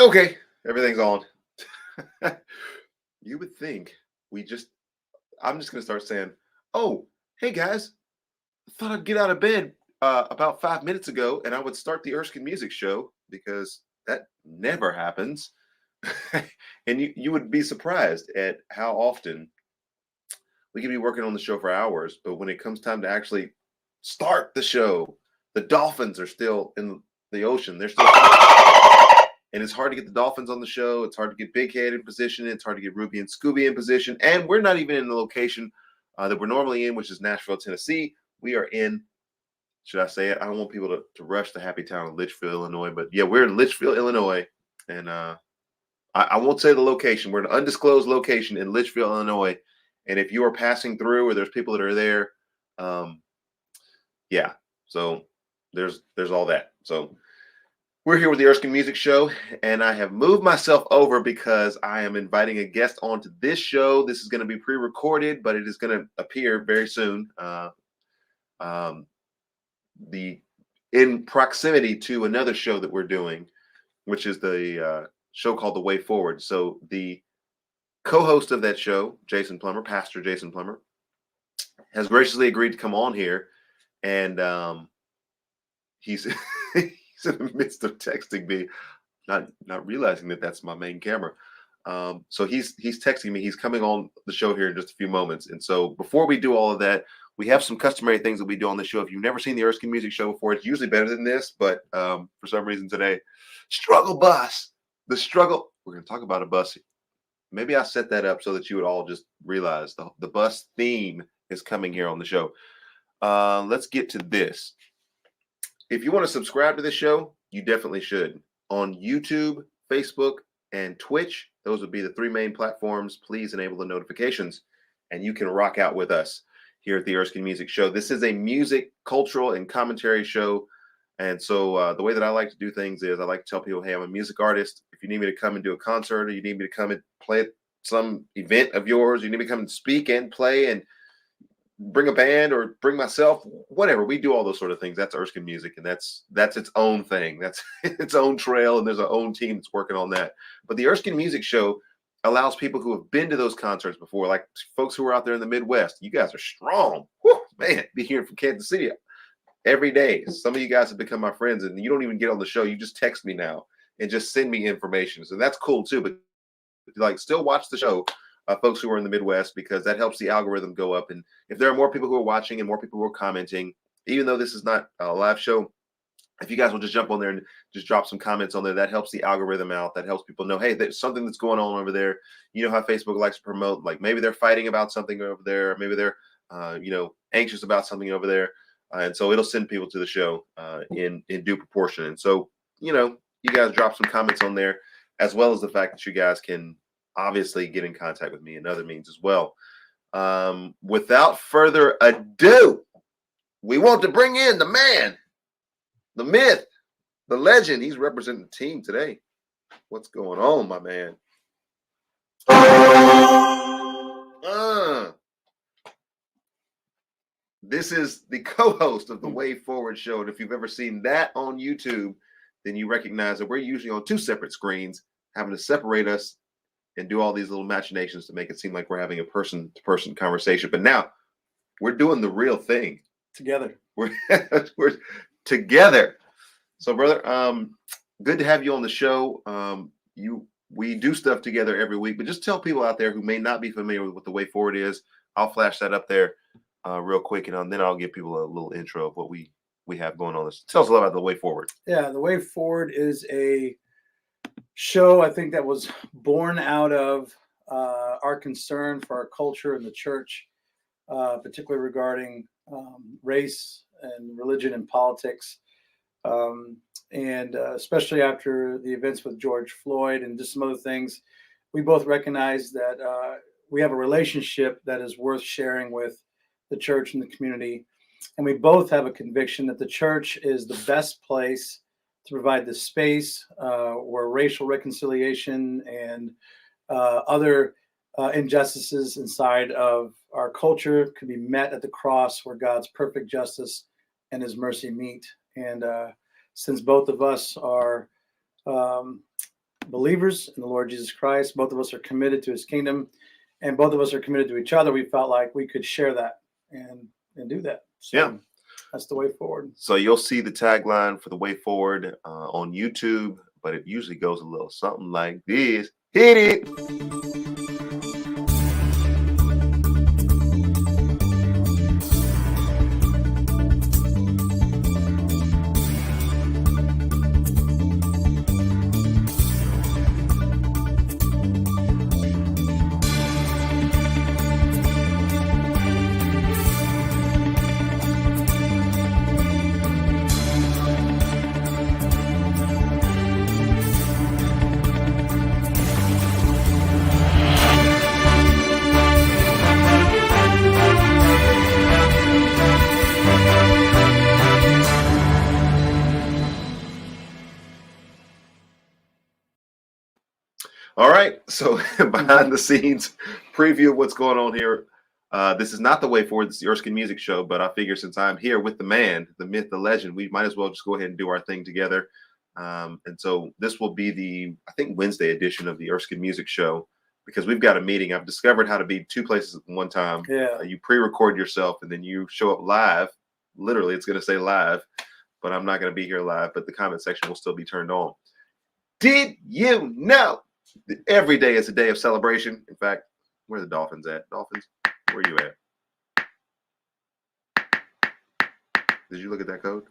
Okay, everything's on. You would think we just, I'm just going to start saying, oh, hey guys, thought I'd get out of bed about 5 minutes ago and I would start the Erskine Music Show because that never happens. And you would be surprised at how often we can be working on the show for hours, but when it comes time to actually start the show, the dolphins are still in the ocean. They're still, and it's hard to get the dolphins on the show. It's hard to get Big Head in position. It's hard to get Ruby and Scooby in position. And we're not even in the location that we're normally in, which is Nashville, Tennessee. We are in, should I say it? I don't want people to rush the happy town of Litchfield, Illinois, but yeah, we're in Litchfield, Illinois. And I won't say the location. We're in an undisclosed location in Litchfield, Illinois. And if you are passing through or there's people that are there, yeah. So there's all that. So we're here with the Erskin Music Show, and I have moved myself over because I am inviting a guest onto this show. This is going to be pre-recorded, but it is going to appear very soon. In proximity to another show that we're doing, which is the show called The Way Forward. So the co-host of that show, Jason Plummer, Pastor Jason Plummer, has graciously agreed to come on here, and he's he's in the midst of texting me, not realizing that that's my main camera. So he's texting me. He's coming on the show here in just a few moments. And so before we do all of that, we have some customary things that we do on the show. If you've never seen the Erskin Music Show before, it's usually better than this, but for some reason today, struggle bus, the struggle. We're going to talk about a bus. Maybe I set that up so that you would all just realize the bus theme is coming here on the show. Let's get to this. If you want to subscribe to this show, you definitely should. On YouTube, Facebook, and Twitch, those would be the three main platforms. Please enable the notifications, and you can rock out with us here at the Erskin Music Show. This is a music, cultural, and commentary show. And so the way that I like to do things is I like to tell people, hey, I'm a music artist. If you need me to come and do a concert, or you need me to come and play at some event of yours, you need me to come and speak and play and bring a band or bring myself, whatever. We do all those sort of things. That's Erskin Music, and that's its own thing. That's its own trail, and there's our own team that's working on that. But the Erskin Music Show allows people who have been to those concerts before, like folks who are out there in the Midwest. You guys are strong. Whew, man, be hearing from Kansas City every day. Some of you guys have become my friends, and you don't even get on the show. You just text me now and just send me information. So that's cool too. But like, still watch the show, folks who are in the Midwest, because that helps the algorithm go up. And if there are more people who are watching and more people who are commenting, even though this is not a live show, if you guys will just jump on there and just drop some comments on there, that helps the algorithm out. That helps people know, hey, there's something that's going on over there. You know how Facebook likes to promote, like maybe they're fighting about something over there, or maybe they're, anxious about something over there. And so it'll send people to the show in due proportion. And so, you guys drop some comments on there, as well as the fact that you guys can obviously get in contact with me in other means as well. Without further ado, we want to bring in the man, the myth, the legend. He's representing the team today. What's going on, my man? This is the co-host of the Way Forward Show. And if you've ever seen that on YouTube, then you recognize that we're usually on two separate screens, having to separate us and do all these little machinations to make it seem like we're having a person-to-person conversation. But now we're doing the real thing together. We're together. So, brother, good to have you on the show. We do stuff together every week, but just tell people out there who may not be familiar with what the Way Forward is. I'll flash that up there real quick, and then I'll give people a little intro of what we have going on. Tell us a lot about the Way Forward. Yeah, the Way Forward is a show, I think, that was born out of our concern for our culture and the church, particularly regarding race and religion and politics. And especially after the events with George Floyd and just some other things, we both recognize that we have a relationship that is worth sharing with the church and the community. And we both have a conviction that the church is the best place to provide the space where racial reconciliation and other injustices inside of our culture can be met at the cross, where God's perfect justice and his mercy meet. And since both of us are believers in the Lord Jesus Christ. Both of us are committed to his kingdom, and both of us are committed to each other. We felt like we could share that and do that. So Yeah. that's the way forward. So you'll see the tagline for the way forward on YouTube, but it usually goes a little something like this. Hit it. All right. So behind the scenes preview of what's going on here. This is not the way forward. This is the Erskin Music Show, but I figure since I'm here with the man, the myth, the legend, we might as well just go ahead and do our thing together. And so this will be the, I think, Wednesday edition of the Erskin Music Show, because we've got a meeting. I've discovered how to be two places at one time. Yeah. You pre-record yourself and then you show up live. Literally, it's going to say live, but I'm not going to be here live, but the comment section will still be turned on. Did you know that every day is a day of celebration? In fact, where are the Dolphins at? Dolphins, where are you at? Did you look at that code?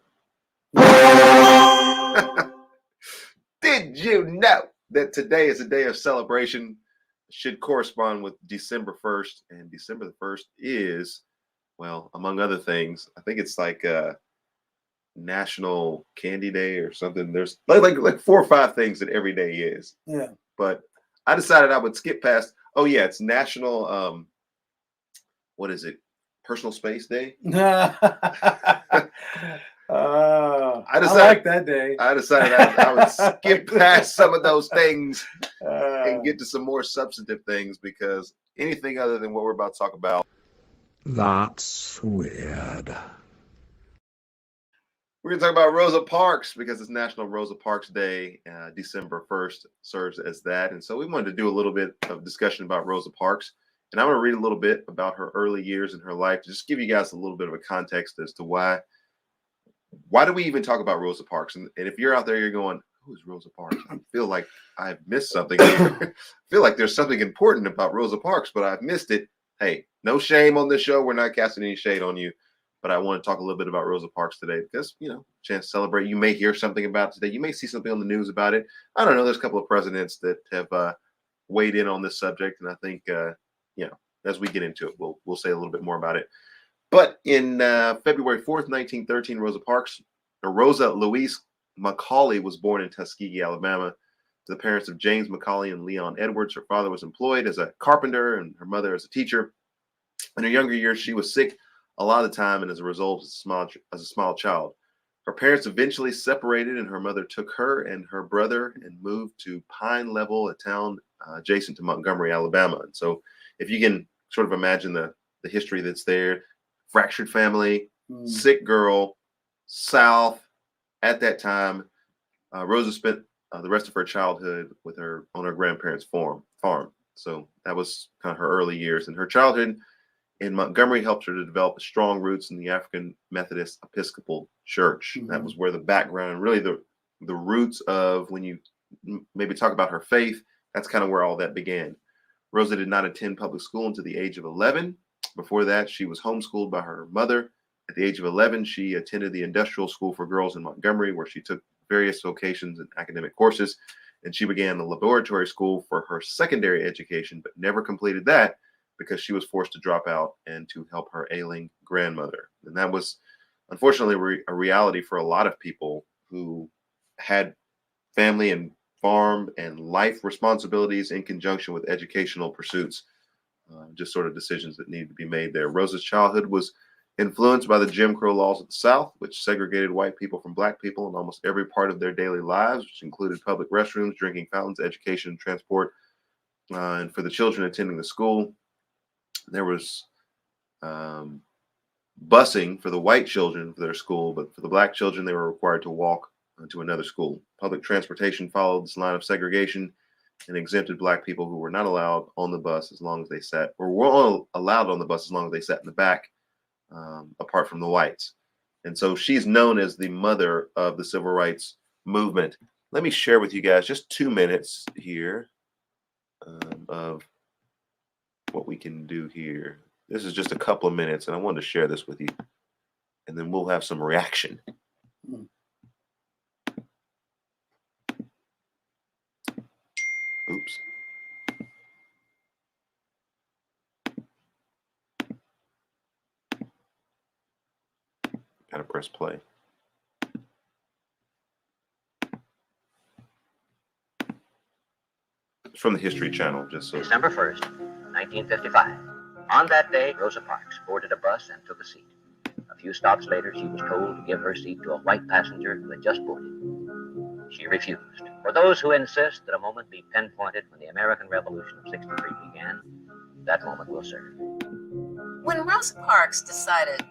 Did you know that today is a day of celebration? Should correspond with December 1st. And December the 1st is, well, among other things, I think it's like National Candy Day or something. There's like 4 or 5 things that every day is. Yeah. But I decided I would skip past. Oh yeah, it's National what is it? Personal Space Day. I like that day. I decided I would skip past some of those things and get to some more substantive things, because anything other than what we're about to talk about. That's weird. We're going to talk about Rosa Parks because it's National Rosa Parks Day. December 1st serves as that. And so we wanted to do a little bit of discussion about Rosa Parks. And I'm going to read a little bit about her early years in her life to just give you guys a little bit of a context as to why do we even talk about Rosa Parks? And if you're out there, you're going, who's Rosa Parks? I feel like I've missed something. I feel like there's something important about Rosa Parks, but I've missed it. Hey, no shame on this show. We're not casting any shade on you. But I want to talk a little bit about Rosa Parks today because, chance to celebrate. You may hear something about it today. You may see something on the news about it. I don't know. There's a couple of presidents that have weighed in on this subject. And I think, as we get into it, we'll say a little bit more about it. But in February 4th, 1913, Rosa Louise Macaulay was born in Tuskegee, Alabama, to the parents of James Macaulay and Leon Edwards. Her father was employed as a carpenter and her mother as a teacher. In her younger years, she was sick a lot of the time, and as a result, as a small child. Her parents eventually separated, and her mother took her and her brother and moved to Pine Level, a town adjacent to Montgomery, Alabama. And so if you can sort of imagine the history that's there, fractured family, sick girl, South. At that time, Rosa spent the rest of her childhood on her grandparents' farm. So that was kind of her early years. And her childhood in Montgomery helped her to develop strong roots in the African Methodist Episcopal Church. Mm-hmm. That was where the background, really the roots of, when you maybe talk about her faith, that's kind of where all that began. Rosa did not attend public school until the age of 11. Before that, she was homeschooled by her mother. At the age of 11, she attended the Industrial School for Girls in Montgomery, where she took various vocations and academic courses. And she began the laboratory school for her secondary education, but never completed that because she was forced to drop out and to help her ailing grandmother. And that was, unfortunately, a reality for a lot of people who had family and farm and life responsibilities in conjunction with educational pursuits. Just sort of decisions that needed to be made there. Rosa's childhood was influenced by the Jim Crow laws of the South, which segregated white people from black people in almost every part of their daily lives, which included public restrooms, drinking fountains, education, transport. And for the children attending the school, there was busing for the white children for their school, but for the black children, they were required to walk to another school, public transportation followed this line of segregation and exempted Black people who were not allowed on the bus as long as they sat, or were all allowed on the bus as long as they sat in the back, apart from the whites. And so she's known as the mother of the civil rights movement. Let me share with you guys just 2 minutes here of what we can do here. This is just a couple of minutes, and I wanted to share this with you, and then we'll have some reaction. Oops. Gotta press play. It's from the History Channel, just so. December 1st, 1955. On that day, Rosa Parks boarded a bus and took a seat. A few stops later, she was told to give her seat to a white passenger who had just boarded. She refused. For those who insist that a moment be pinpointed when the American Revolution of '63 began, that moment will serve. When Rosa Parks decided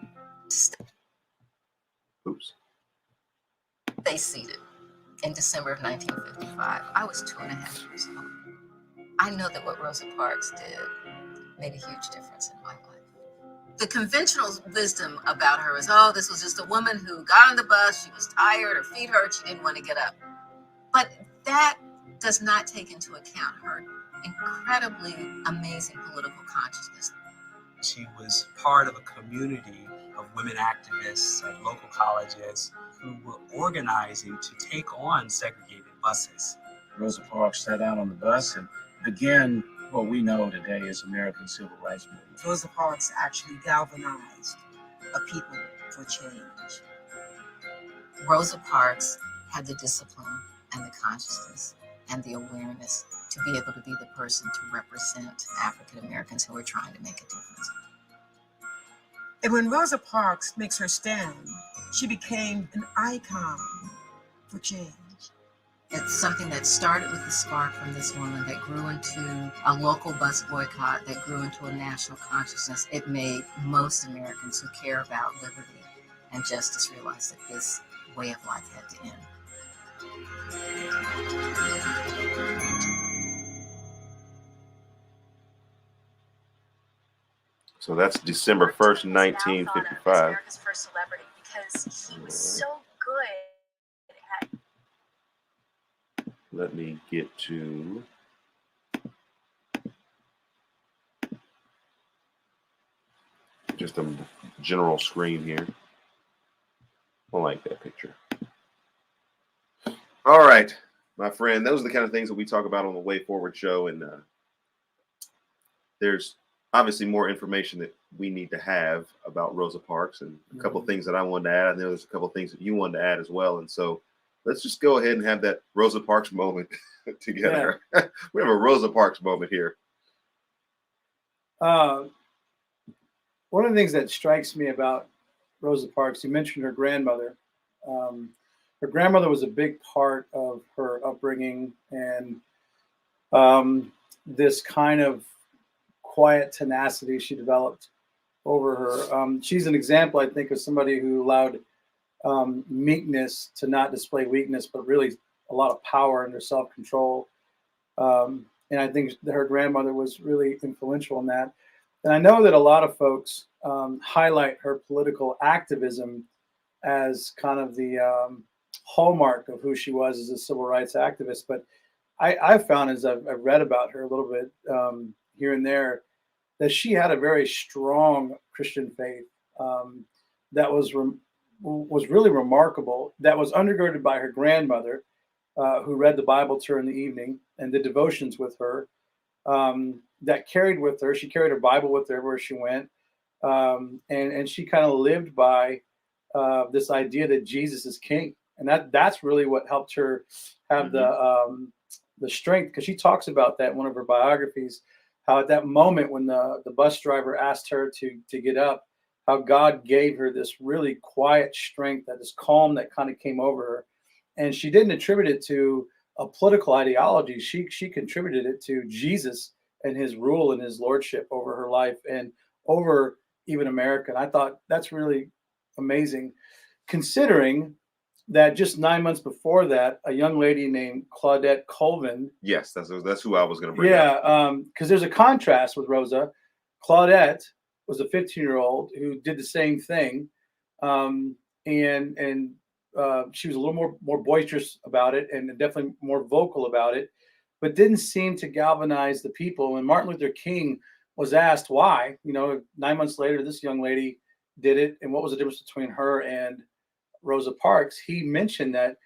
to Oops. stay seated in December of 1955, I was 2.5 years old. I know that what Rosa Parks did made a huge difference in my life. The conventional wisdom about her is, oh, this was just a woman who got on the bus, she was tired, her feet hurt, she didn't want to get up. But that does not take into account her incredibly amazing political consciousness. She was part of a community of women activists at local colleges who were organizing to take on segregated buses. Rosa Parks sat out on the bus and began what we know today as American Civil Rights Movement. Rosa Parks actually galvanized a people for change. Rosa Parks had the discipline and the consciousness and the awareness to be able to be the person to represent African Americans who are trying to make a difference. And when Rosa Parks makes her stand, she became an icon for change. It's something that started with the spark from this woman that grew into a local bus boycott, that grew into a national consciousness. It made most Americans who care about liberty and justice realize that this way of life had to end. So that's December 1st, 1955. America's first celebrity because he was so good at. Let me get to just a general screen here. I like that picture. All right, my friend, those are the kind of things that we talk about on the Way Forward show. And there's obviously more information that we need to have about Rosa Parks, and a couple of things that I wanted to add. I know there's a couple of things that you wanted to add as well. And so let's just go ahead and have that Rosa Parks moment together. Yeah. We have a Rosa Parks moment here. One of the things that strikes me about Rosa Parks, you mentioned her grandmother. Her grandmother was a big part of her upbringing, and this kind of quiet tenacity she developed over her. She's an example, I think, of somebody who allowed meekness to not display weakness, but really a lot of power and her self-control. And I think that her grandmother was really influential in that. And I know that a lot of folks highlight her political activism as kind of the hallmark of who she was as a civil rights activist. But I've found, as I've read about her a little bit here and there, that she had a very strong Christian faith that was really remarkable, that was undergirded by her grandmother, who read the Bible to her in the evening and did devotions with her, that carried with her. She carried her Bible with her where she went. And she kind of lived by this idea that Jesus is king. And that's really what helped her have the strength, because she talks about that in one of her biographies, how at that moment when the bus driver asked her to get up, how God gave her this really quiet strength, that this calm that kind of came over her. And she didn't attribute it to a political ideology. She contributed it to Jesus and his rule and his lordship over her life and over even America. And I thought that's really amazing, considering that just 9 months before that, a young lady named Claudette Colvin. Yes, that's who I was going to bring up. Yeah, because there's a contrast with Rosa. Claudette was a 15-year-old who did the same thing, and she was a little more boisterous about it, and definitely more vocal about it, but didn't seem to galvanize the people. And Martin Luther King was asked why. 9 months later, this young lady did it, and what was the difference between her and Rosa Parks? He mentioned that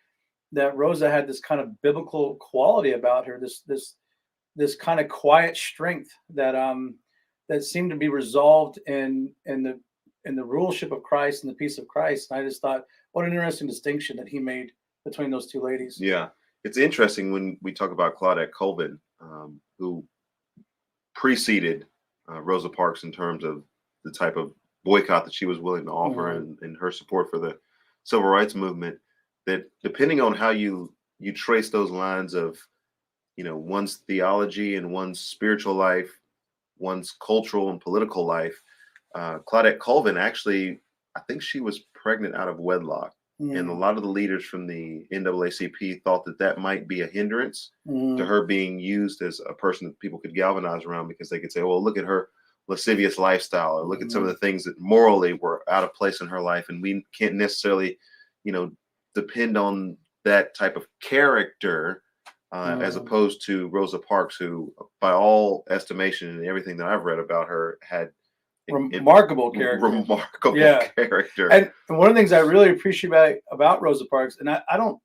Rosa had this kind of biblical quality about her, this kind of quiet strength that seemed to be resolved in the rulership of Christ and the peace of Christ. And I just thought, what an interesting distinction that he made between those two ladies. Yeah, it's interesting when we talk about Claudette Colvin, who preceded Rosa Parks in terms of the type of boycott that she was willing to offer, and her support for the civil rights movement. That depending on how you trace those lines of, one's theology and one's spiritual life, one's cultural and political life, Claudette Colvin actually, I think she was pregnant out of wedlock. And a lot of the leaders from the NAACP thought that might be a hindrance to her being used as a person that people could galvanize around, because they could say, well, look at her lascivious lifestyle, or look at some of the things that morally were out of place in her life. And we can't necessarily, depend on that type of character as opposed to Rosa Parks, who, by all estimation and everything that I've read about her, had remarkable character. Character. And one of the things I really appreciate about Rosa Parks, and I don't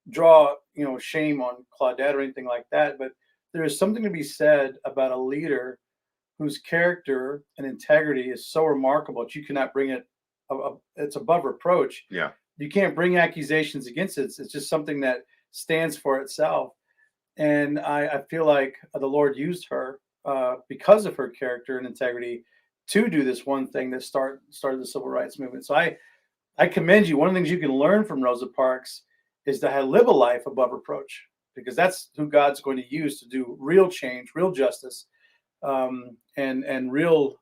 draw shame on Claudette or anything like that, but there is something to be said about a leader whose character and integrity is so remarkable that you cannot bring it. It's above reproach. Yeah, you can't bring accusations against it. It's just something that stands for itself. And I feel like the Lord used her because of her character and integrity to do this one thing that started the civil rights movement. So I commend you. One of the things you can learn from Rosa Parks is to live a life above reproach, because that's who God's going to use to do real change, real justice, and real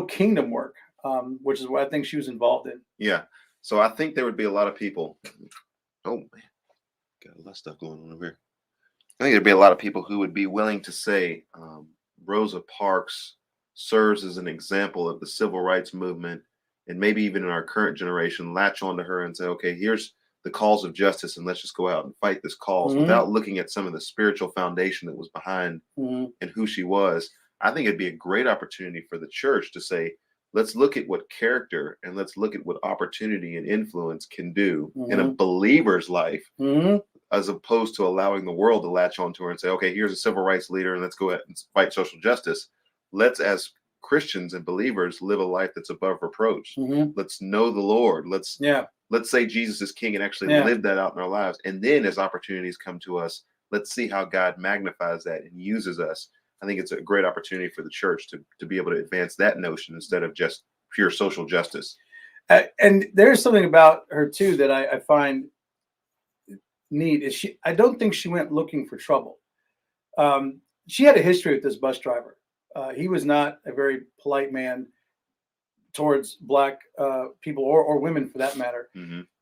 kingdom work, which is what I think she was involved in. Yeah. So I think there would be a lot of people. Oh man, got a lot of stuff going on over here. I think there'd be a lot of people who would be willing to say Rosa Parks serves as an example of the civil rights movement, and maybe even in our current generation, latch onto her and say, okay, here's the cause of justice, and let's just go out and fight this cause without looking at some of the spiritual foundation that was behind and who she was. I think it'd be a great opportunity for the church to say, let's look at what character and let's look at what opportunity and influence can do in a believer's life, as opposed to allowing the world to latch onto her and say, okay, here's a civil rights leader and let's go ahead and fight social justice. Let's, as Christians and believers, live a life that's above reproach. Let's know the Lord. Let's say Jesus is King and actually live that out in our lives. And then as opportunities come to us, let's see how God magnifies that and uses us. I think it's a great opportunity for the church to be able to advance that notion instead of just pure social justice. And there's something about her too that I find neat. Is I don't think she went looking for trouble. She had a history with this bus driver. He was not a very polite man towards Black people or women for that matter.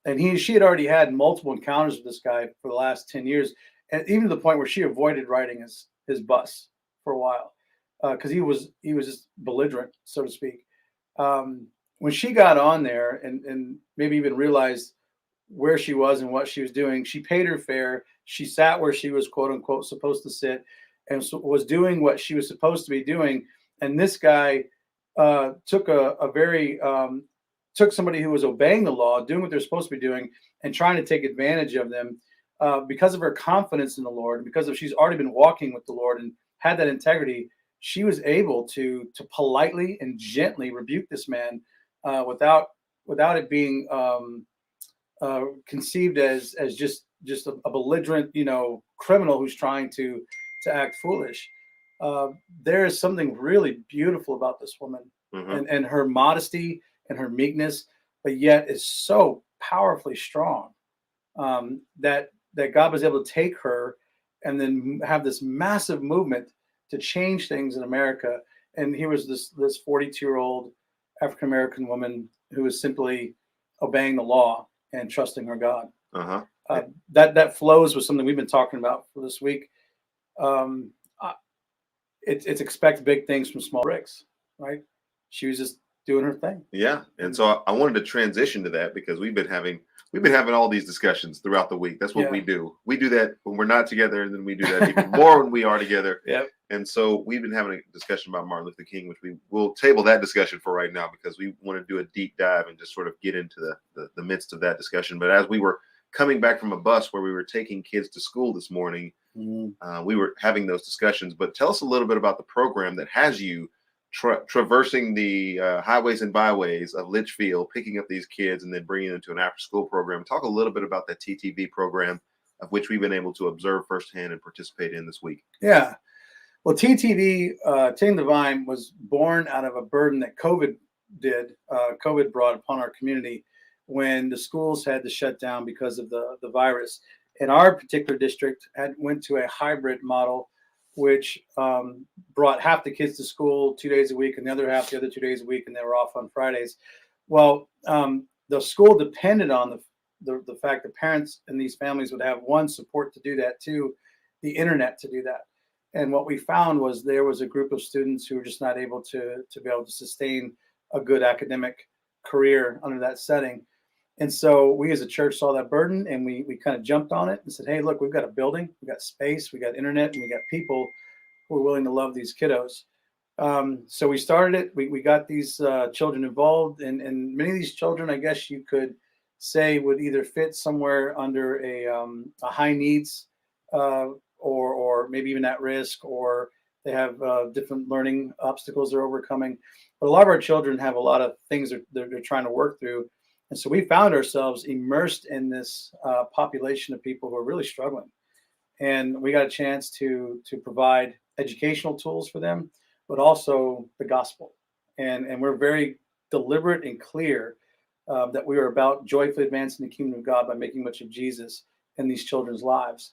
And she had already had multiple encounters with this guy for the last 10 years, and even to the point where she avoided riding his bus for a while because he was just belligerent, so to speak. When she got on there and maybe even realized where she was and what she was doing, she paid her fare. She sat where she was, quote unquote, supposed to sit, and was doing what she was supposed to be doing. And this guy took took somebody who was obeying the law, doing what they're supposed to be doing, and trying to take advantage of them because of her confidence in the Lord, and because she's already been walking with the Lord and had that integrity. She was able to politely and gently rebuke this man without it being conceived as just a belligerent, criminal who's trying to act foolish. There is something really beautiful about this woman and her modesty and her meekness, but yet is so powerfully strong that God was able to take her and then have this massive movement to change things in America. And here was this 42-year-old African-American woman who was simply obeying the law and trusting our God. Uh-huh. That flows with something we've been talking about for this week. It's expect big things from small bricks, right? She was just doing her thing. Yeah. And so I wanted to transition to that because we've been having all these discussions throughout the week. That's what we do. We do that when we're not together, and then we do that even more when we are together. Yep. And so we've been having a discussion about Martin Luther King, which we will table that discussion for right now because we want to do a deep dive and just sort of get into the midst of that discussion. But as we were coming back from a bus where we were taking kids to school this morning, we were having those discussions. But tell us a little bit about the program that has you traversing the highways and byways of Litchfield, picking up these kids and then bringing them to an after-school program. Talk a little bit about that TTV program, of which we've been able to observe firsthand and participate in this week. Yeah. Well, TTV, Tame the Vine, was born out of a burden that COVID brought upon our community when the schools had to shut down because of the virus. In our particular district, went to a hybrid model, which brought half the kids to school 2 days a week and the other half the other 2 days a week, and they were off on Fridays. Well, the school depended on the fact that parents in these families would have, one, support to do that, two, the internet to do that. And what we found was there was a group of students who were just not able to be able to sustain a good academic career under that setting. And so we as a church saw that burden, and we kind of jumped on it and said, hey, look, we've got a building, we've got space, we got internet, and we got people who are willing to love these kiddos. So we started it. We got these children involved, and many of these children, I guess you could say, would either fit somewhere under a high needs or maybe even at risk, or they have different learning obstacles they're overcoming. But a lot of our children have a lot of things they're trying to work through. And so we found ourselves immersed in this population of people who are really struggling. And we got a chance to provide educational tools for them, but also the gospel. And we're very deliberate and clear that we are about joyfully advancing the kingdom of God by making much of Jesus in these children's lives.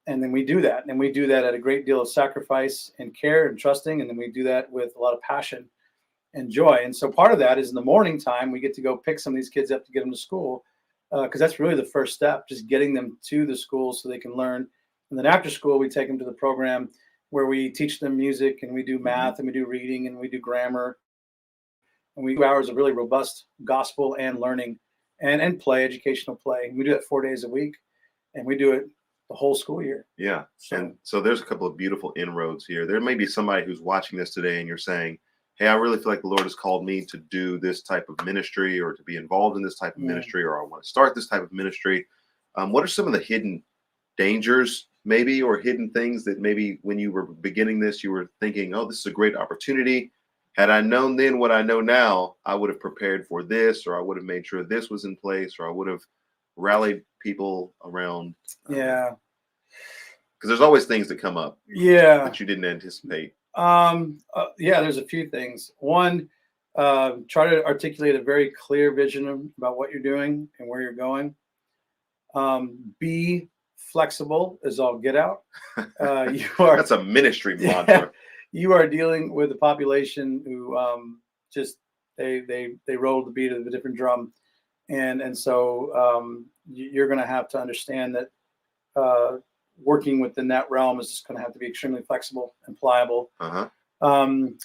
And then we do that. And we do that at a great deal of sacrifice and care and trusting. And then we do that with a lot of passion and joy. And so part of that is in the morning time, we get to go pick some of these kids up to get them to school, because that's really the first step, just getting them to the school so they can learn. And then after school, we take them to the program where we teach them music, and we do math, and we do reading, and we do grammar. And we do hours of really robust gospel and learning and play, educational play. And we do that 4 days a week, and we do it the whole school year. Yeah. And so there's a couple of beautiful inroads here. There may be somebody who's watching this today and you're saying, hey, I really feel like the Lord has called me to do this type of ministry, or to be involved in this type of ministry, or I want to start this type of ministry. What are some of the hidden dangers, maybe, or hidden things that maybe when you were beginning this, you were thinking, oh, this is a great opportunity. Had I known then what I know now, I would have prepared for this, or I would have made sure this was in place, or I would have rallied people around. Yeah. Because there's always things that come up. Yeah. That you didn't anticipate. Yeah, there's a few things. One, try to articulate a very clear vision about what you're doing and where you're going. Be flexible as all get out. That's a ministry mantra. Yeah, you are dealing with a population who just they roll the beat of a different drum, and so you're going to have to understand that working within that realm is just going to have to be extremely flexible and pliable.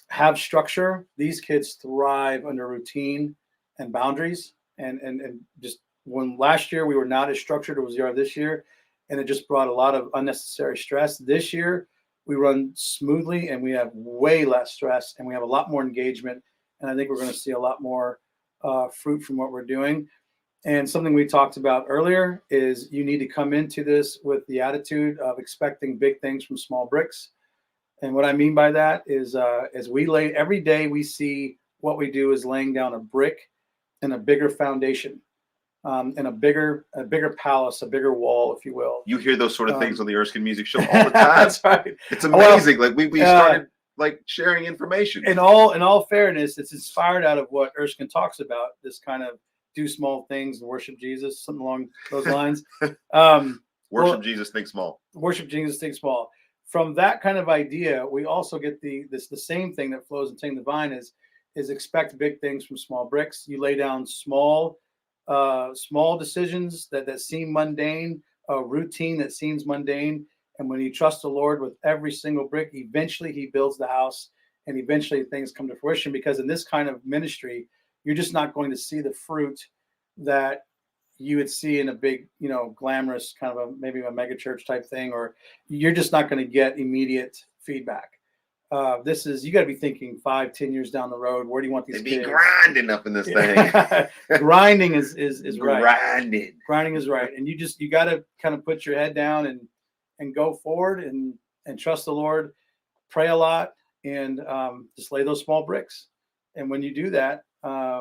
Have structure. These kids thrive under routine and boundaries, and just when last year we were not as structured as we are this year, and it just brought a lot of unnecessary stress. This year we run smoothly, and we have way less stress, and we have a lot more engagement, and I think we're going to see a lot more fruit from what we're doing. And something we talked about earlier is you need to come into this with the attitude of expecting big things from small bricks. And what I mean by that is as we lay every day, we see what we do is laying down a brick and a bigger foundation, and a bigger palace, a bigger wall, if you will. You hear those sort of things on the Erskin Music Show all the time. That's right. It's amazing. Like we started like sharing information. In all fairness, it's inspired out of what Erskin talks about, this kind of do small things and worship Jesus, something along those lines. Worship Jesus, think small. Worship Jesus, think small. From that kind of idea, we also get the same thing that flows in Tame the Vine is expect big things from small bricks. You lay down small small decisions that seem mundane, a routine that seems mundane. And when you trust the Lord with every single brick, eventually He builds the house, and eventually things come to fruition. Because in this kind of ministry, you're just not going to see the fruit that you would see in a big, glamorous kind of maybe a mega church type thing, or you're just not going to get immediate feedback. This is, you got to be thinking 5-10 years down the road. Where do you want these They be kids? grinding up in this thing. Grinding is right. Grinding is right. And you got to kind of put your head down and go forward and trust the Lord, pray a lot, and just lay those small bricks. And when you do that,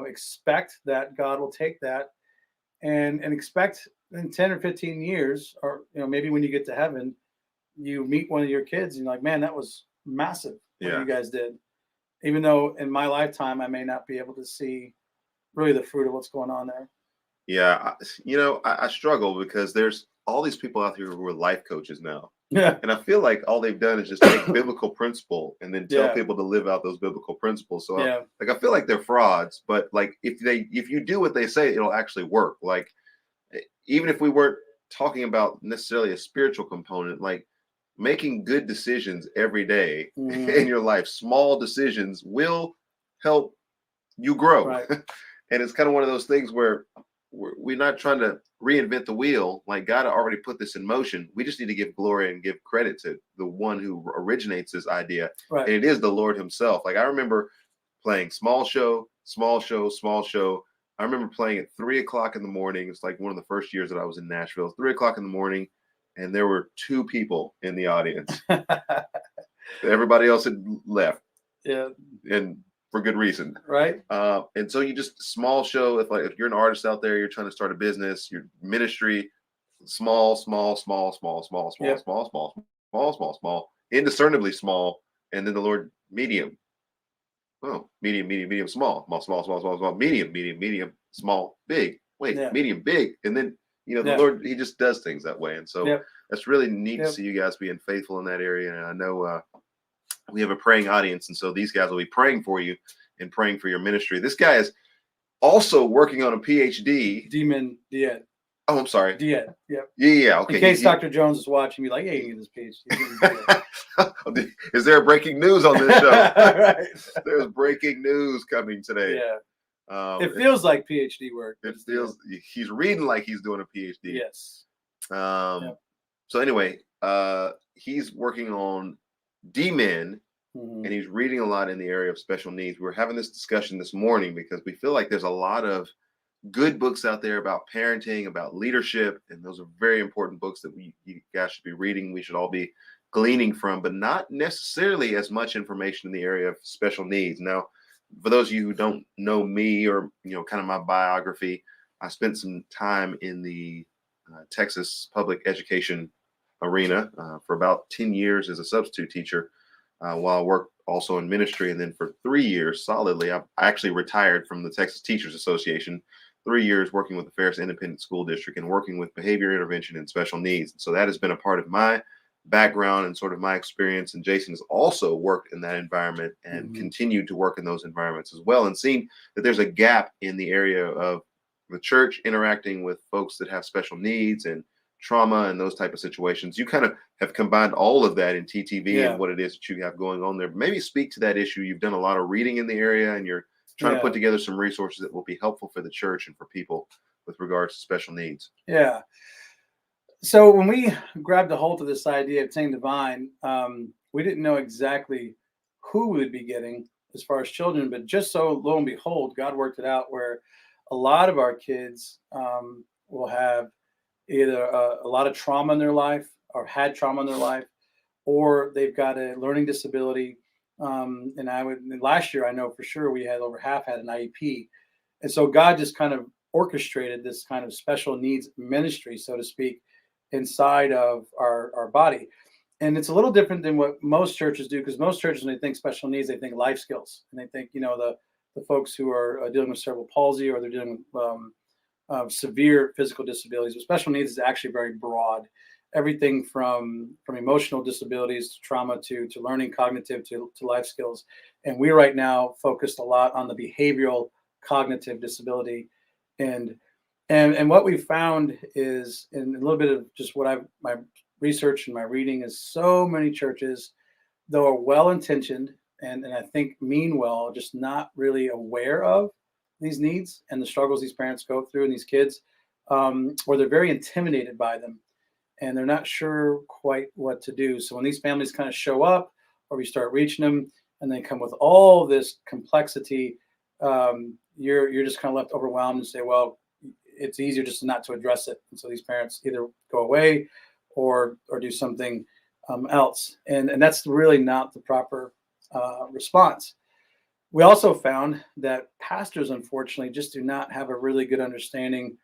expect that God will take that and expect in 10 or 15 years, or maybe when you get to heaven, you meet one of your kids and you're like, man, that was massive what you guys did. Even though in my lifetime, I may not be able to see really the fruit of what's going on there. Yeah, I struggle because there's all these people out here who are life coaches now. Yeah. And I feel like all they've done is just take biblical principle and then tell people to live out those biblical principles. So I feel like they're frauds, but like if you do what they say, it'll actually work. Like even if we weren't talking about necessarily a spiritual component, like making good decisions every day in your life, small decisions will help you grow. Right. And it's kind of one of those things where we're not trying to reinvent the wheel. Like God already put this in motion. We just need to give glory and give credit to the one who originates this idea. Right. And it is the Lord himself. Like I remember playing small show. I remember playing at 3:00 in the morning. It's like one of the first years that I was in Nashville, 3:00 in the morning. And there were 2 people in the audience. Everybody else had left. Yeah. And for good reason. Right. And so you just small show. If you're an artist out there, you're trying to start a business, your ministry, small, indiscernibly small, and then the Lord medium. Oh, medium, small, medium, small, big. Wait, medium, big, and then the Lord, He just does things that way, and so that's really neat to see you guys being faithful in that area. And I know we have a praying audience, and so these guys will be praying for you and praying for your ministry. This guy is also working on a PhD. Demon Diet. Oh, I'm sorry. Diet. Yep. Yeah. Okay. In case Dr. Jones is watching, be like, hey, you get this PhD. Is there breaking news on this show? Right. There's breaking news coming today. Yeah. It feels like PhD work. It feels he's reading like he's doing a PhD. Yes. So anyway, he's working on D-Men, and he's reading a lot in the area of special needs. We were having this discussion this morning because we feel like there's a lot of good books out there about parenting, about leadership, and those are very important books that you guys should be reading. We should all be gleaning from, but not necessarily as much information in the area of special needs. Now, for those of you who don't know me or kind of my biography, I spent some time in the Texas public education arena for about 10 years as a substitute teacher while I worked also in ministry. And then for 3 years solidly, I actually retired from the Texas Teachers Association, 3 years working with the Ferris Independent School District and working with behavior intervention and special needs. So that has been a part of my background and sort of my experience. And Jason has also worked in that environment and continued to work in those environments as well, and seen that there's a gap in the area of the church interacting with folks that have special needs and trauma and those type of situations. You kind of have combined all of that in TTV and what it is that you have going on there. Maybe speak to that issue. You've done a lot of reading in the area, and you're trying to put together some resources that will be helpful for the church and for people with regards to special needs. Yeah. So when we grabbed a hold of this idea of Tame Divine, we didn't know exactly who we would be getting as far as children, but just so lo and behold, God worked it out where a lot of our kids will have either a lot of trauma in their life or had trauma in their life, or they've got a learning disability. And last year, I know for sure we had over half had an IEP. And so God just kind of orchestrated this kind of special needs ministry, so to speak, inside of our body. And it's a little different than what most churches do, because most churches, when they think special needs, they think life skills. And they think, the folks who are dealing with cerebral palsy, or they're dealing with severe physical disabilities. But special needs is actually very broad. Everything from emotional disabilities to trauma to learning cognitive to life skills. And we right now focused a lot on the behavioral cognitive disability. And And what we found is, in a little bit of just what my research and my reading, is so many churches, though are well intentioned and I think mean well, just not really aware of these needs and the struggles these parents go through and these kids, or they're very intimidated by them and they're not sure quite what to do. So when these families kind of show up, or we start reaching them, and they come with all this complexity, you're just kind of left overwhelmed and say, well, it's easier just not to address it. And so these parents either go away or do something else, and that's really not the proper response. We also found that pastors, unfortunately, just do not have a really good understanding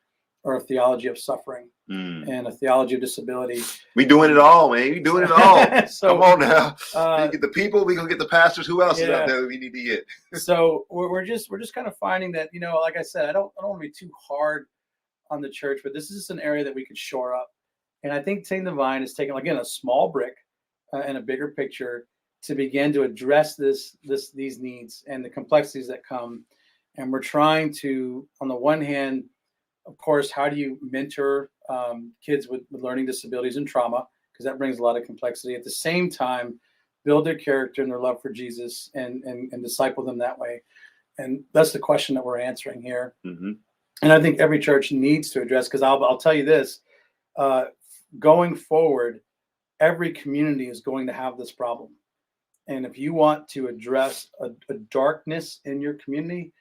or a theology of suffering and a theology of disability. We doing it all, man. We doing it all. So, come on now. We get the people. We gonna get the pastors. Who else is out there that we need to get? So we're just kind of finding that, like I said, I don't want to be too hard on the church, but this is just an area that we could shore up. And I think Tame the Vine is taking, again, a small brick and a bigger picture to begin to address these needs and the complexities that come. And we're trying to, on the one hand, of course, how do you mentor kids with learning disabilities and trauma? Because that brings a lot of complexity. At the same time, build their character and their love for Jesus and disciple them that way. And that's the question that we're answering here. Mm-hmm. And I think every church needs to address, because I'll tell you this, going forward, every community is going to have this problem. And if you want to address a darkness in your community,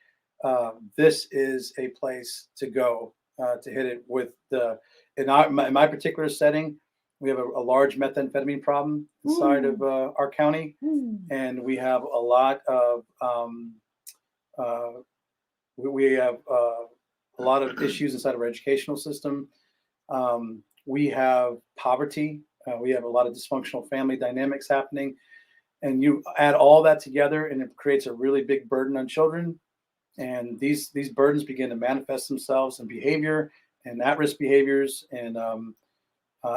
this is a place to go to hit it with in my particular setting. We have a large methamphetamine problem inside of our county, and we have a lot of a lot of issues inside of our educational system. We have poverty. We have a lot of dysfunctional family dynamics happening. And you add all that together, and it creates a really big burden on children. And these burdens begin to manifest themselves in behavior and at-risk behaviors and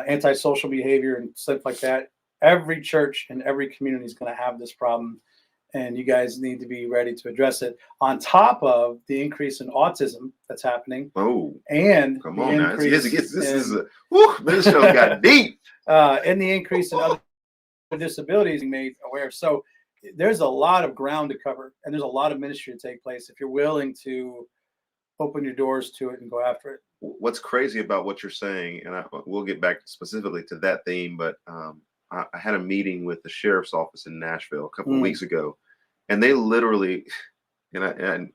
antisocial behavior and stuff like that. Every church and every community is going to have this problem, and you guys need to be ready to address it. On top of the increase in autism that's happening. Oh, and come on now! This show got deep. And the increase in other disabilities being made aware. So there's a lot of ground to cover, and there's a lot of ministry to take place if you're willing to open your doors to it and go after it. What's crazy about what you're saying, and we'll get back specifically to that theme, but I had a meeting with the sheriff's office in Nashville a couple of weeks ago, and they literally, and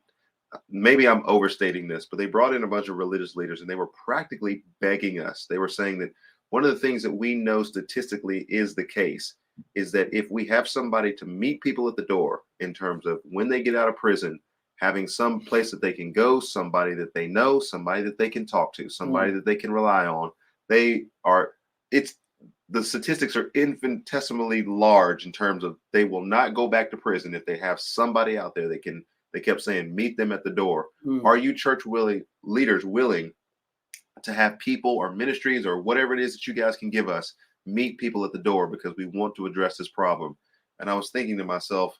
maybe I'm overstating this, but they brought in a bunch of religious leaders, and they were practically begging us. They were saying that one of the things that we know statistically is the case is that if we have somebody to meet people at the door in terms of when they get out of prison, having some place that they can go, somebody that they know, somebody that they can talk to, somebody that they can rely on, the statistics are infinitesimally large in terms of they will not go back to prison if they have somebody out there they kept saying, meet them at the door. Are you church leaders willing to have people or ministries or whatever it is that you guys can give us meet people at the door, because we want to address this problem? And I was thinking to myself,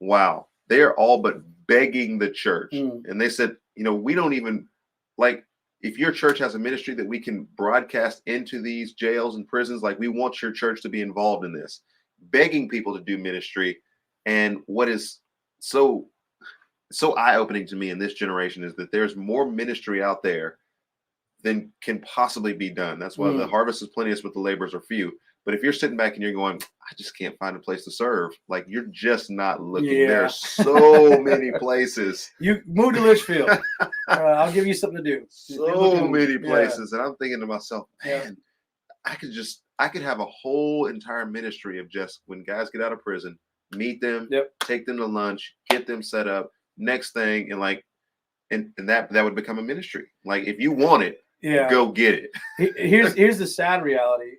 wow, they are all but begging the church. And they said, we don't even, like, if your church has a ministry that we can broadcast into these jails and prisons, like, we want your church to be involved in this, begging people to do ministry. And what is so eye-opening to me in this generation is that there's more ministry out there than can possibly be done. That's why the harvest is plenteous, but the laborers are few. But if you're sitting back and you're going, I just can't find a place to serve, like, you're just not looking. Yeah. There are so many places. You move to Litchfield. I'll give you something to do. So many places. And I'm thinking to myself, man, I could have a whole entire ministry of just when guys get out of prison, meet them, take them to lunch, get them set up, next thing, and that would become a ministry. Like, if you want it, go get it. Here's the sad reality.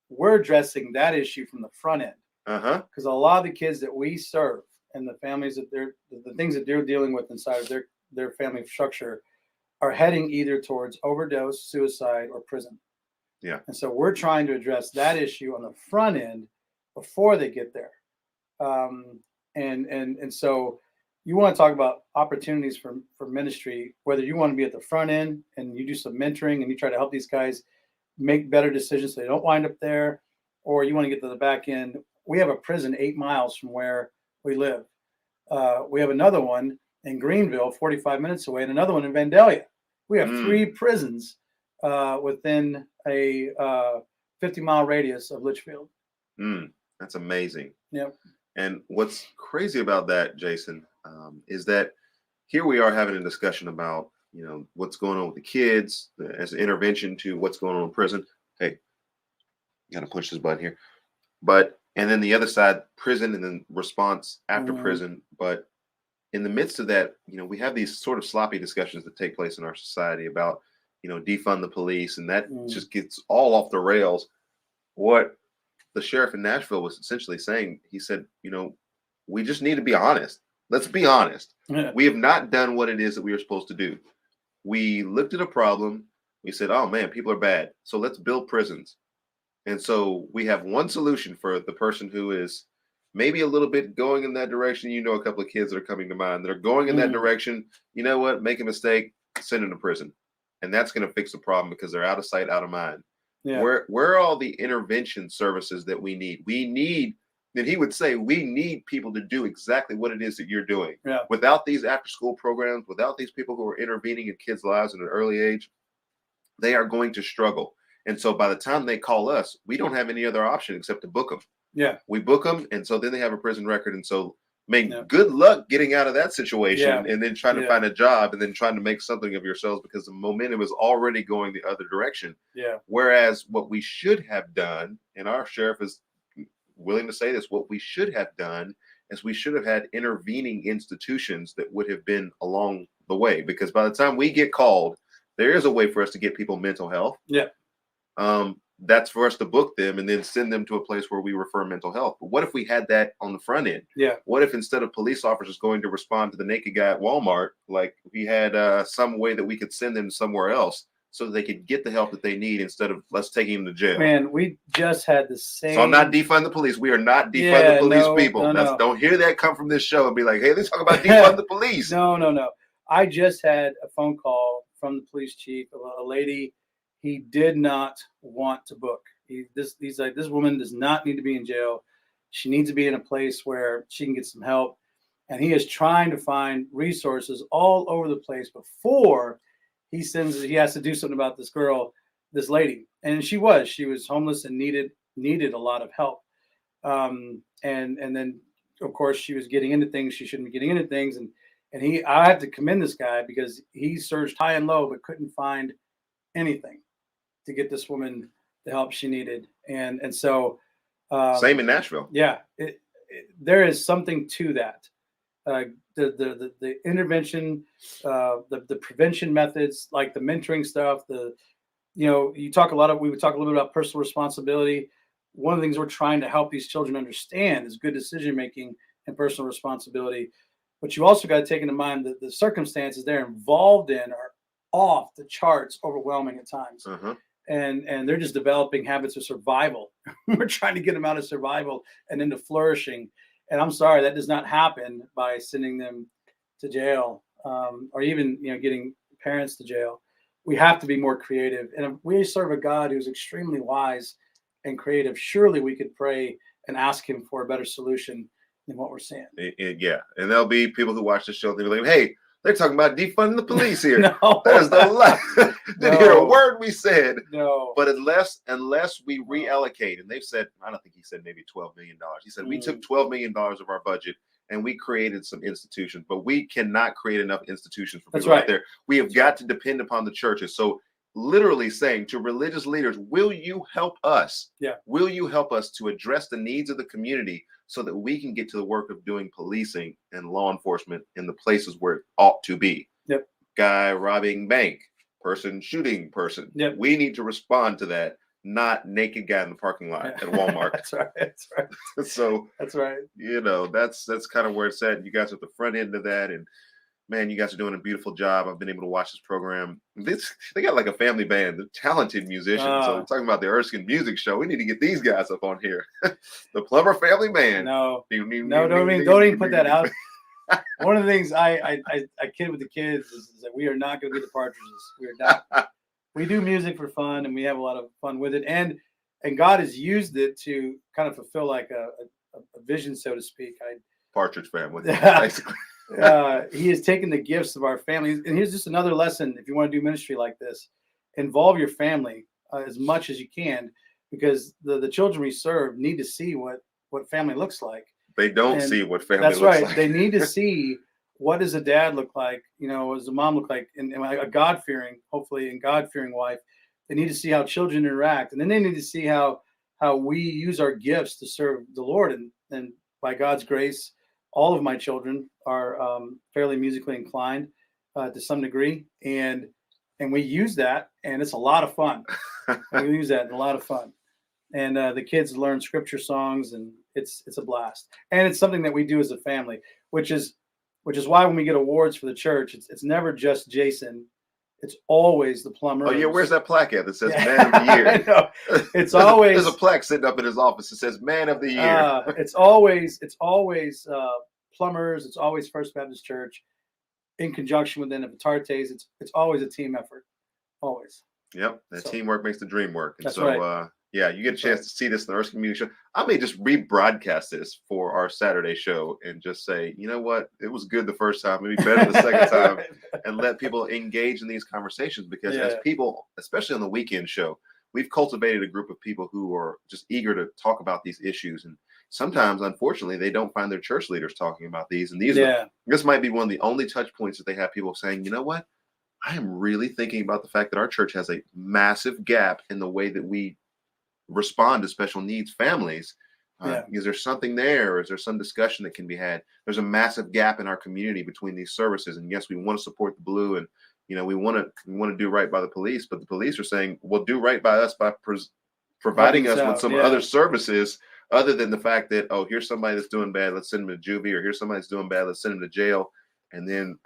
We're addressing that issue from the front end. Because a lot of the kids that we serve and the families that the things that they're dealing with inside of their family structure are heading either towards overdose, suicide, or prison. Yeah. And so we're trying to address that issue on the front end before they get there. And so, you want to talk about opportunities for ministry, whether you want to be at the front end and you do some mentoring and you try to help these guys make better decisions so they don't wind up there, or you want to get to the back end. We have a prison 8 miles from where we live. We have another one in Greenville, 45 minutes away, and another one in Vandalia. We have 3 prisons within a 50-mile radius of Litchfield. That's amazing. Yep. And what's crazy about that, Jason, is that here we are having a discussion about, what's going on with the kids as an intervention to what's going on in prison. Hey, you got to push this button here. And then the other side, prison, and then response after prison. But in the midst of that, we have these sort of sloppy discussions that take place in our society about, defund the police, and that just gets all off the rails. What the sheriff in Nashville was essentially saying, he said, we just need to be honest. Let's be honest. Yeah. We have not done what it is that we are supposed to do. We looked at a problem. We said, oh man, people are bad. So let's build prisons. And so we have one solution for the person who is maybe a little bit going in that direction. A couple of kids that are coming to mind that are going in that direction. You know what? Make a mistake, send them to prison. And that's going to fix the problem because they're out of sight, out of mind. Yeah. Where are all the intervention services that we need? And he would say, we need people to do exactly what it is that you're doing. Yeah. Without these after school programs, without these people who are intervening in kids' lives at an early age, they are going to struggle. And so by the time they call us, we don't have any other option except to book them. Yeah. We book them. And so then they have a prison record. And so, good luck getting out of that situation and then trying to find a job and then trying to make something of yourselves because the momentum is already going the other direction. Yeah. Whereas what we should have done, and our sheriff is willing to say this, what we should have done is we should have had intervening institutions that would have been along the way, because by the time we get called, there is a way for us to get people mental health. Yeah. That's for us to book them and then send them to a place where we refer mental health. But what if we had that on the front end? Yeah. What if instead of police officers going to respond to the naked guy at Walmart, like we had some way that we could send them somewhere else so that they could get the help that they need instead of let's take him to jail? Man, we just had the same. So I'm not defund the police. We are not defund the police people. Don't hear that come from this show and be like, hey, let's talk about defund the police. No. I just had a phone call from the police chief of a lady. He did not want to book. He's like, this woman does not need to be in jail. She needs to be in a place where she can get some help. And he is trying to find resources all over the place before he has to do something about this girl, this lady. And she was homeless and needed a lot of help. And then of course she was getting into things she shouldn't be getting into things. And I have to commend this guy because he searched high and low, but couldn't find anything to get this woman the help she needed. And so same in Nashville. Yeah, there is something to that. The intervention, the prevention methods, like the mentoring stuff, we would talk a little bit about personal responsibility. One of the things we're trying to help these children understand is good decision making and personal responsibility. But you also got to take into mind that the circumstances they're involved in are off the charts, overwhelming at times. And they're just developing habits of survival. We're trying to get them out of survival and into flourishing. And I'm sorry, that does not happen by sending them to jail, or even getting parents to jail. We have to be more creative. And if we serve a God who's extremely wise and creative, surely we could pray and ask him for a better solution than what we're seeing. Yeah. And there'll be people who watch the show, they'll be like, hey, they're talking about defunding the police here. No. There's the lie. Didn't hear a word we said. No. But unless we reallocate, and they've said, I don't think he said maybe $12 million. He said we took $12 million of our budget and we created some institutions, but we cannot create enough institutions for people out there. We have got to depend upon the churches. So literally saying to religious leaders, will you help us? Yeah. Will you help us to address the needs of the community so that we can get to the work of doing policing and law enforcement in the places where it ought to be? Yep. Guy robbing bank, person shooting person. Yep. We need to respond to that, not naked guy in the parking lot at Walmart. That's right. So that's right. That's kind of where it's at. You guys are at the front end of that, and man, you guys are doing a beautiful job. I've been able to watch this program. They got like a family band. They're talented musicians. So we're talking about the Erskin music show. We need to get these guys up on here. The Plummer Family Band. No, don't even put that out. One of the things I kid with the kids is that we are not going to be the Partridges. We are not. We do music for fun, and we have a lot of fun with it. And God has used it to kind of fulfill like a vision, so to speak. Partridge family, basically. He has taken the gifts of our families, and here's just another lesson: if you want to do ministry like this, involve your family as much as you can, because the children we serve need to see what family looks like. They don't And see what family that's looks right. like. They need to see what does a dad look like, what does a mom look like, and a God-fearing, hopefully, and God-fearing wife. They need to see how children interact, and then they need to see how we use our gifts to serve the Lord. And by God's grace, all of my children are fairly musically inclined to some degree, and we use that, and it's a lot of fun. We use that, and a lot of fun. And the kids learn scripture songs, and it's a blast. And it's something that we do as a family, which is why when we get awards for the church, it's never just Jason. It's always the plumber. Oh yeah, where's that plaque at that says Yeah. Man of the Year? I know. It's always there's a plaque sitting up in his office that says Man of the Year. It's always plumbers. It's always First Baptist Church in conjunction with the Vitartes. It's always a team effort. Always. Yep, that teamwork makes the dream work. And that's so, right. Yeah, you get a chance to see this in the Erskin Music Show. I may just rebroadcast this for our Saturday show and just say, you know what, it was good the first time, maybe better the second time, and let people engage in these conversations because as people, especially on the weekend show, we've cultivated a group of people who are just eager to talk about these issues. And sometimes, unfortunately, they don't find their church leaders talking about these. And this might be one of the only touch points that they have people saying, you know what, I am really thinking about the fact that our church has a massive gap in the way that we respond to special needs families. Is there something there, or is there some discussion that can be had? There's a massive gap in our community between these services, and yes, we want to support the Blue, and we want to do right by the police, but the police are saying, well, do right by us by providing us with some other services other than the fact that, oh, here's somebody that's doing bad, let's send them to juvie, or here's somebody that's doing bad, let's send them to jail, and then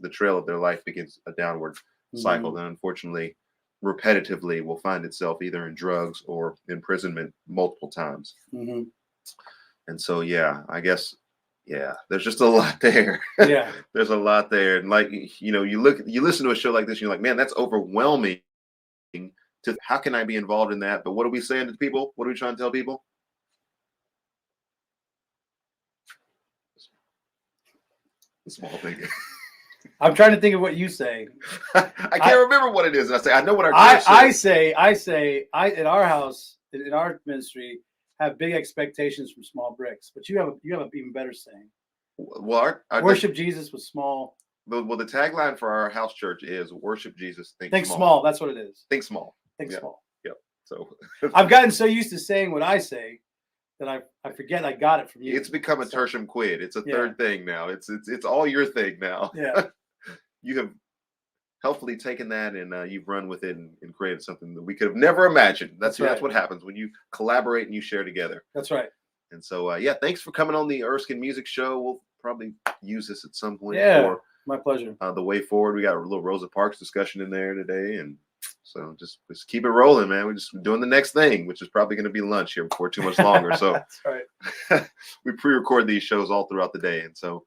the trail of their life begins a downward cycle. And unfortunately, repetitively will find itself either in drugs or imprisonment multiple times. And so, I guess, there's just a lot there. There's a lot there. And like, you listen to a show like this, and you're like, man, that's overwhelming. How can I be involved in that? But what are we saying to people? What are we trying to tell people? The small thing. I'm trying to think of what you say. I can't remember what it is. And I say, I know what our I say, in our house, in our ministry, have big expectations from small bricks. But you have an even better saying. Well, worship Jesus with small. Well, the tagline for our house church is worship Jesus. Think small. That's what it is. Think small. Think small. Yep. So I've gotten so used to saying what I say that I forget I got it from you. It's become a tertium quid. It's a third thing now. It's all your thing now. Yeah. You have helpfully taken that and you've run with it and created something that we could have never imagined. That's what happens when you collaborate and you share together. That's right. And so, thanks for coming on the Erskin Music Show. We'll probably use this at some point. For my pleasure. The way forward, we got a little Rosa Parks discussion in there today, and so just keep it rolling, man. We're just doing the next thing, which is probably going to be lunch here before too much longer. So that's right. We pre-record these shows all throughout the day, and so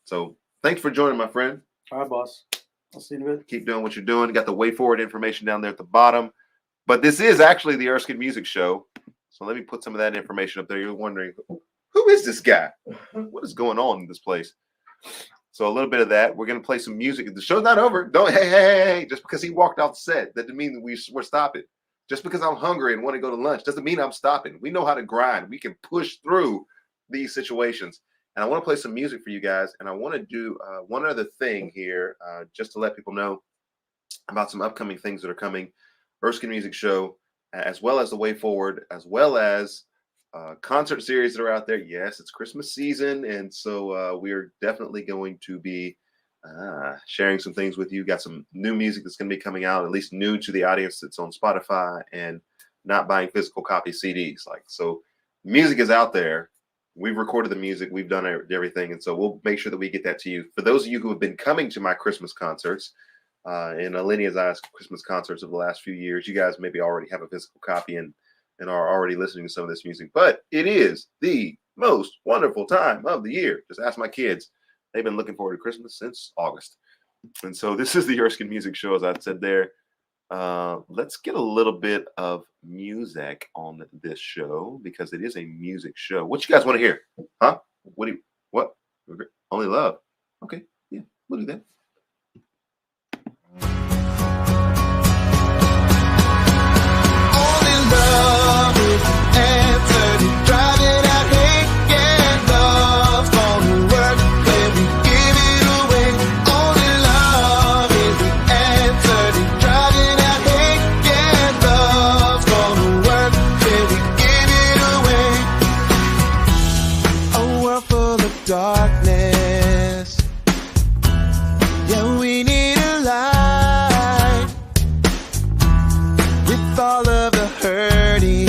So thanks for joining, my friend. All right, boss. I'll see you in a bit. Keep doing what you're doing. Got the way forward information down there at the bottom. But this is actually the Erskin Music Show. So let me put some of that information up there. You're wondering, who is this guy? What is going on in this place? So a little bit of that. We're going to play some music. The show's not over. Don't, hey. Just because he walked off the set, that doesn't mean that we're stopping. Just because I'm hungry and want to go to lunch doesn't mean I'm stopping. We know how to grind. We can push through these situations. And I want to play some music for you guys. And I want to do one other thing here, just to let people know about some upcoming things that are coming. Erskin Music Show, as well as the way forward, as well as concert series that are out there. Yes, it's Christmas season. And so we're definitely going to be sharing some things with you. Got some new music that's going to be coming out, at least new to the audience that's on Spotify and not buying physical copy CDs. So music is out there. We've recorded the music. We've done everything. And so we'll make sure that we get that to you. For those of you who have been coming to my Christmas concerts and Alinia's Christmas concerts of the last few years, you guys maybe already have a physical copy and are already listening to some of this music. But it is the most wonderful time of the year. Just ask my kids. They've been looking forward to Christmas since August. And so this is the Erskin Music Show, as I said there. Let's get a little bit of music on this show because it is a music show. What you guys want to hear? Huh? What? Only Love. Okay. Yeah, we'll do that. Darkness, yeah, we need a light with all of the hurting.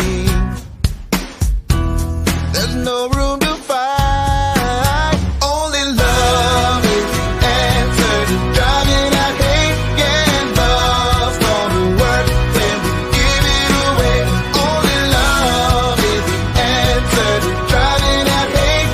There's no room to fight. Only love is the answer to driving out hate. Yeah, love's gonna work when we give it away. Only love is the answer to driving out hate.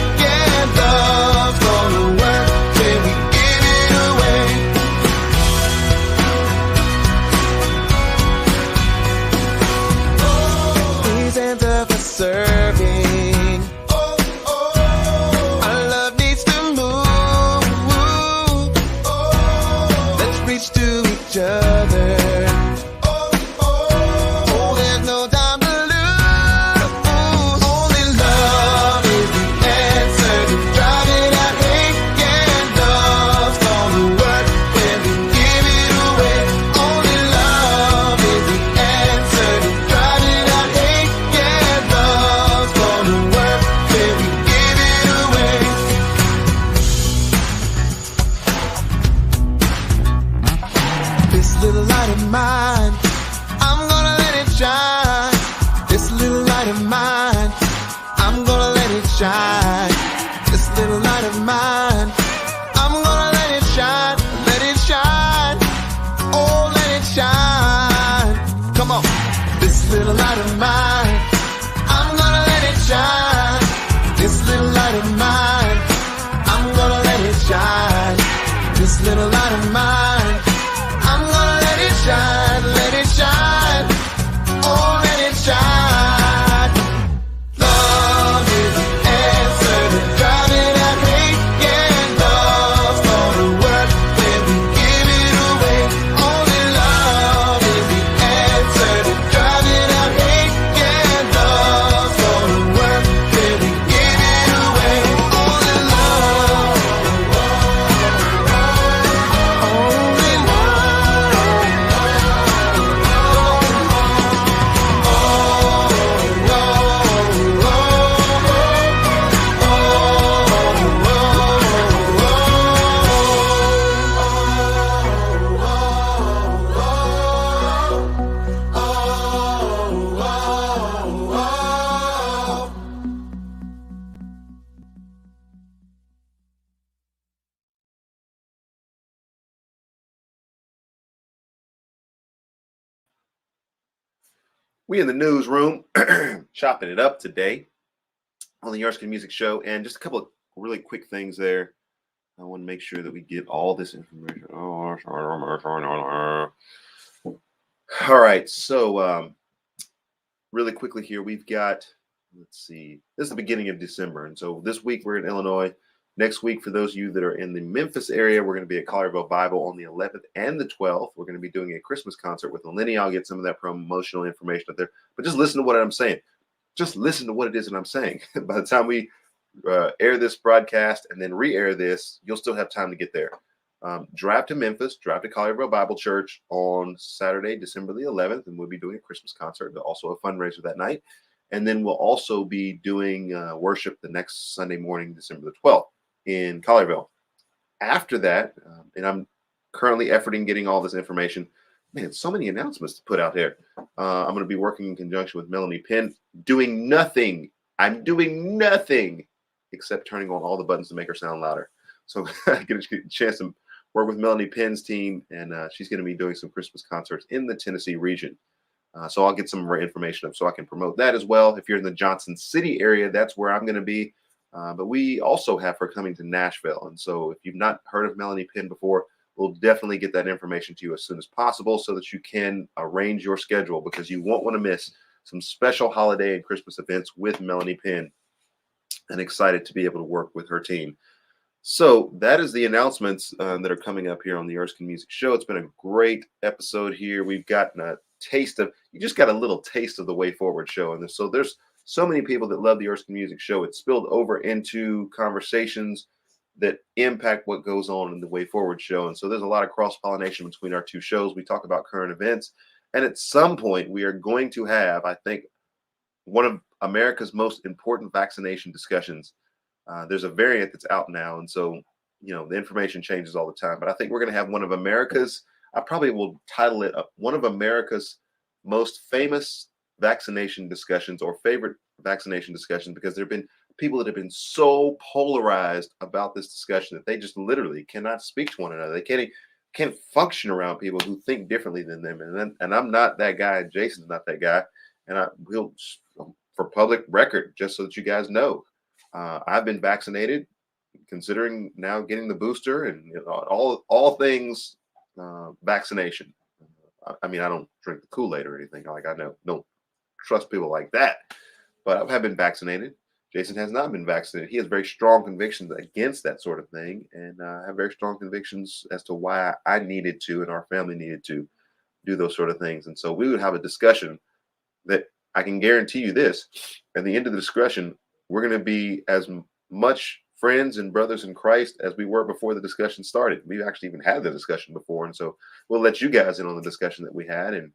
Serving. Our love needs to move. Let's reach to each other. Oh, there's no time to lose. Only love is the answer to driving out hate. Yeah, love's gonna work when we give it away. Only love is the answer to driving out hate. Little light of mine, I'm gonna let it shine. This little light of mine, I'm gonna let it shine. This little light of mine, I'm gonna let it shine. Let it shine. Oh, let it shine. Come on. This little light of mine, I'm gonna let it shine. This little light of mine, I'm gonna let it shine. This little light of mine, I'm gonna let it shine, oh, let it shine. Love is the answer to driving out hate. Yeah, love's gonna work when we give it away. Only love is the answer to driving out hate. Yeah, love's gonna work when we give it away. Only love, only love. We in the newsroom chopping it up today on the Erskin Music Show, and just a couple of really quick things there. I want to make sure that we get all this information. All right, so really quickly here, we've got, let's see, this is the beginning of December, and so this week we're in Illinois. Next week, for those of you that are in the Memphis area, we're going to be at Collierville Bible on the 11th and the 12th. We're going to be doing a Christmas concert with Lenny. I'll get some of that promotional information up there. But just listen to what I'm saying. Just listen to what it is that I'm saying. By the time we air this broadcast and then re-air this, you'll still have time to get there. Drive to Memphis, drive to Collierville Bible Church on Saturday, December the 11th, and we'll be doing a Christmas concert, but also a fundraiser that night. And then we'll also be doing worship the next Sunday morning, December the 12th. In Collierville. After that, and I'm currently efforting getting all this information. Man, so many announcements to put out there. I'm going to be working in conjunction with Melanie Penn, doing nothing. I'm doing nothing except turning on all the buttons to make her sound louder. So I get a chance to work with Melanie Penn's team, and she's going to be doing some Christmas concerts in the Tennessee region. So I'll get some more information up so I can promote that as well. If you're in the Johnson City area, that's where I'm going to be. But we also have her coming to Nashville. And so if you've not heard of Melanie Penn before, we'll definitely get that information to you as soon as possible so that you can arrange your schedule, because you won't want to miss some special holiday and Christmas events with Melanie Penn, and excited to be able to work with her team. So that is the announcements that are coming up here on the Erskin Music Show. It's been a great episode here. We've gotten a taste of, you just got a little taste of the Way Forward show. And so there's so many people that love the Erskin Music Show. It's spilled over into conversations that impact what goes on in the Way Forward show. And so there's a lot of cross-pollination between our two shows. We talk about current events. And at some point, we are going to have, I think, one of America's most important vaccination discussions. There's a variant that's out now, and so the information changes all the time. But I think we're going to have one of America's. I probably will title it one of America's most famous vaccination discussions, or favorite vaccination discussions, because there have been people that have been so polarized about this discussion that they just literally cannot speak to one another. They can't function around people who think differently than them. And I'm not that guy. Jason's not that guy. And I will, for public record, just so that you guys know, I've been vaccinated, considering now getting the booster, and all things vaccination. I mean, I don't drink the Kool-Aid or anything. Like, I don't trust people like that, but I have been vaccinated. Jason has not been vaccinated. He has very strong convictions against that sort of thing, and have very strong convictions as to why I needed to, and our family needed to, do those sort of things. And so we would have a discussion that, I can guarantee you this, at the end of the discussion, we're going to be as much friends and brothers in Christ as we were before the discussion started. We've actually even had the discussion before. And so we'll let you guys in on the discussion that we had, and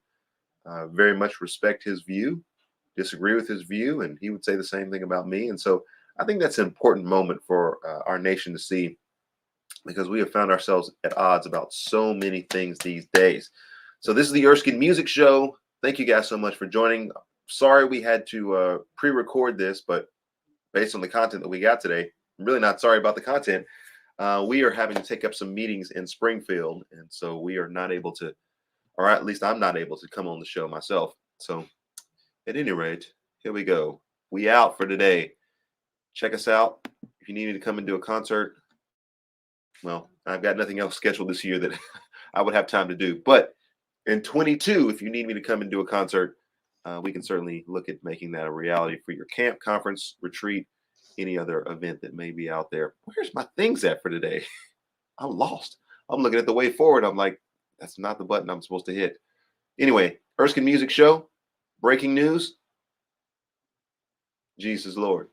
very much respect his view, disagree with his view, and he would say the same thing about me. And so I think that's an important moment for our nation to see, because we have found ourselves at odds about so many things these days. So this is the Erskin Music Show. Thank you guys so much for joining. Sorry we had to pre-record this, but based on the content that we got today, I'm really not sorry about the content. We are having to take up some meetings in Springfield, and so we are not able to, or at least I'm not able to come on the show myself. So at any rate, here we go. We out for today. Check us out. If you needed to come and do a concert, well, I've got nothing else scheduled this year that I would have time to do. But in 22, if you need me to come and do a concert, we can certainly look at making that a reality for your camp, conference, retreat, any other event that may be out there. Where's my things at for today? I'm lost. I'm looking at the Way Forward. I'm like, that's not the button I'm supposed to hit. Anyway, Erskin Music Show, breaking news. Jesus Lord.